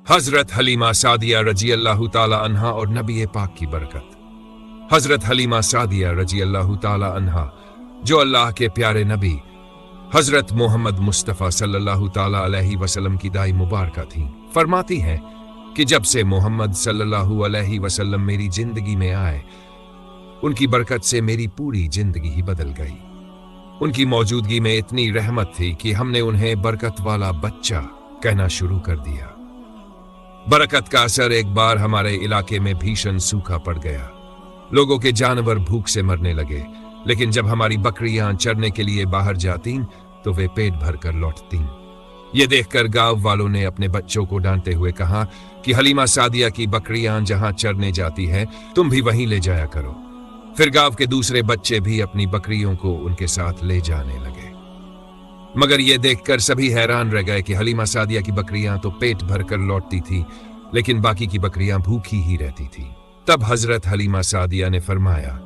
हजरत हलीमा सादिया रजी अल्लाह ताला अन्हा और नबी पाक की बरकत। हजरत हलीमा सादिया रजी अल्लाह ताला अन्हा, जो अल्लाह के प्यारे नबी हजरत मोहम्मद मुस्तफ़ा सल्लल्लाहु ताला अलैहि वसल्लम की दाई मुबारका थीं, फरमाती हैं कि जब से मोहम्मद सल्लल्लाहु अलैहि वसल्लम मेरी जिंदगी में आए, उनकी बरकत से मेरी पूरी जिंदगी ही बदल गई। उनकी मौजूदगी में इतनी रहमत थी कि हमने उन्हें बरकत वाला बच्चा कहना शुरू कर दिया। बरकत का असर एक बार हमारे इलाके में भीषण सूखा पड़ गया। लोगों के जानवर भूख से मरने लगे, लेकिन जब हमारी बकरियां चरने के लिए बाहर जातीं तो वे पेट भरकर लौटतीं। ये देखकर गांव वालों ने अपने बच्चों को डांटते हुए कहा कि हलीमा सादिया की बकरियां जहां चरने जाती हैं, तुम भी वहीं ले जाया करो। फिर गांव के दूसरे बच्चे भी अपनी बकरियों को उनके साथ ले जाने लगे। मगर ये देखकर सभी हैरान रह गए कि हलीमा सादिया की बकरियां तो पेट भरकर लौटती थी, लेकिन बाकी की बकरियां भूखी ही रहती थी। तब हजरत हलीमा सादिया ने फरमाया,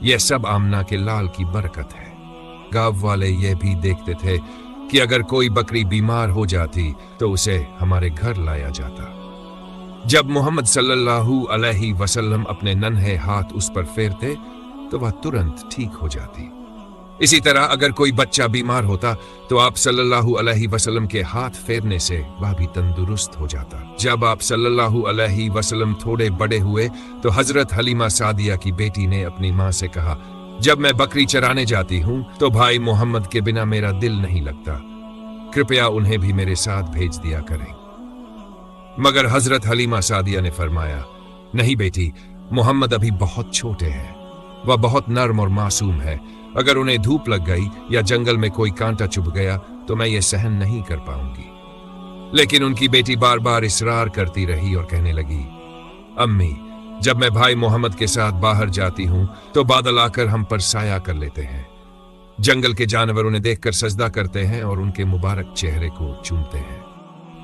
यह सब आमना के लाल की बरकत है। गांव वाले यह भी देखते थे कि अगर कोई बकरी बीमार हो जाती तो उसे हमारे घर लाया जाता। जब मोहम्मद सल्लल्लाहु अलैहि वसल्लम अपने नन्हे हाथ उस पर फेरते तो वह तुरंत ठीक हो जाती। इसी तरह अगर कोई बच्चा बीमार होता तो आप सल्लल्लाहु अलैहि वसल्लम के हाथ फेरने से वह भी तंदुरुस्त हो जाता। जब आप सल्लल्लाहु अलैहि वसल्लम थोड़े बड़े हुए तो हजरत हलीमा सादिया की बेटी ने अपनी माँ से कहा, जब मैं बकरी चराने जाती हूँ तो भाई मोहम्मद के बिना मेरा दिल नहीं लगता, कृपया उन्हें भी मेरे साथ भेज दिया करें। मगर हजरत हलीमा सादिया ने फरमाया, नहीं बेटी, मोहम्मद अभी बहुत छोटे हैं, वह बहुत नर्म और मासूम है। अगर उन्हें धूप लग गई या जंगल में कोई कांटा चुभ गया तो मैं ये सहन नहीं कर पाऊंगी। लेकिन उनकी बेटी बार बार इसरार करती रही और कहने लगी, अम्मी, जब मैं भाई मोहम्मद के साथ बाहर जाती हूं तो बादल आकर हम पर साया कर लेते हैं। जंगल के जानवर उन्हें देखकर सजदा करते हैं और उनके मुबारक चेहरे को चूमते हैं।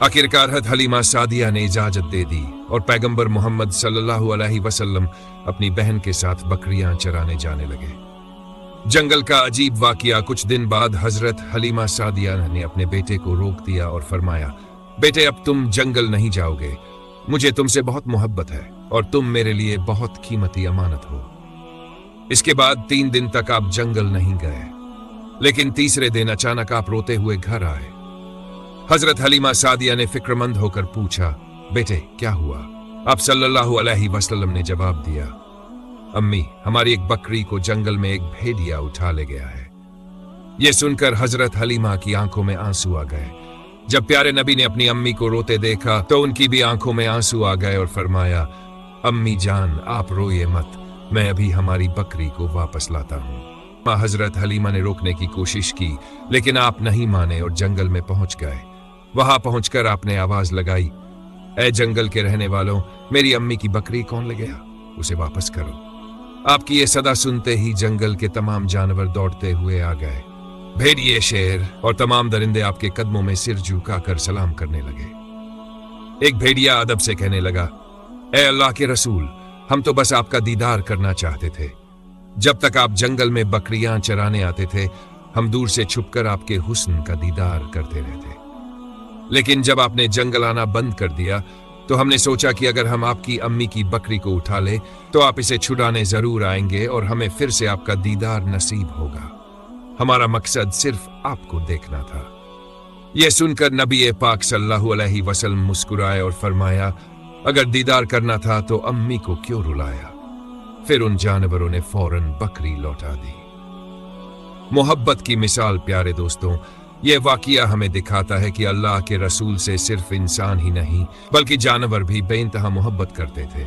आखिरकार हज़रत हलीमा सादिया ने इजाजत दे दी और पैगंबर मोहम्मद सल्लल्लाहु अलैहि वसल्लम अपनी बहन के साथ बकरियां चराने जाने लगे। जंगल का अजीब वाकया कुछ दिन बाद हजरत हलीमा सादिया ने अपने बेटे को रोक दिया और फरमाया, बेटे, अब तुम जंगल नहीं जाओगे, मुझे तुमसे बहुत मोहब्बत है और तुम मेरे लिए बहुत कीमती अमानत हो। इसके बाद 3 दिन तक आप जंगल नहीं गए, लेकिन तीसरे दिन अचानक आप रोते हुए घर आए। हजरत हलीमा सादिया ने फिक्रमंद होकर पूछा, बेटे क्या हुआ? आप सल्लल्लाहु अलैहि वसल्लम ने जवाब दिया, अम्मी, हमारी एक बकरी को जंगल में एक भेड़िया उठा ले गया है। यह सुनकर हजरत हलीमा की आंखों में आंसू आ गए। जब प्यारे नबी ने अपनी अम्मी को रोते देखा तो उनकी भी आंखों में आंसू आ गए और फरमाया, अम्मी जान, आप रोइए मत, मैं अभी हमारी बकरी को वापस लाता हूँ। हजरत हलीमा ने रोकने की कोशिश की, लेकिन आप नहीं माने और जंगल में पहुंच गए। वहां पहुंचकर आपने आवाज लगाई, ऐ जंगल के रहने वालों, मेरी अम्मी की बकरी कौन ले गया? उसे वापस करो। आपकी ये सदा सुनते ही जंगल के तमाम जानवर दौड़ते हुए आ गए। भेड़िए, शेर और तमाम दरिंदे आपके कदमों में सिर झुकाकर सलाम करने लगे। एक भेड़िया अदब से कहने लगा, ऐ अल्लाह के रसूल, हम तो बस आपका दीदार करना चाहते थे। जब तक आप जंगल में बकरियां चराने आते थे, हम दूर से छुपकर आपके हुस्न का दीदार करते रहते। लेकिन जब आपने जंगल आना बंद कर दिया तो हमने सोचा कि अगर हम आपकी अम्मी की बकरी को उठा ले तो आप इसे छुड़ाने जरूर आएंगे और हमें फिर से आपका दीदार नसीब होगा। हमारा मकसद सिर्फ आपको देखना था। यह सुनकर नबी पाक सल्लल्लाहु अलैहि वसल्लम मुस्कुराए और फरमाया, अगर दीदार करना था तो अम्मी को क्यों रुलाया? फिर उन जानवरों ने फौरन बकरी लौटा दी। मोहब्बत की मिसाल प्यारे दोस्तों, यह वाकया हमें दिखाता है कि अल्लाह के रसूल से सिर्फ इंसान ही नहीं बल्कि जानवर भी बेइंतहा मोहब्बत करते थे।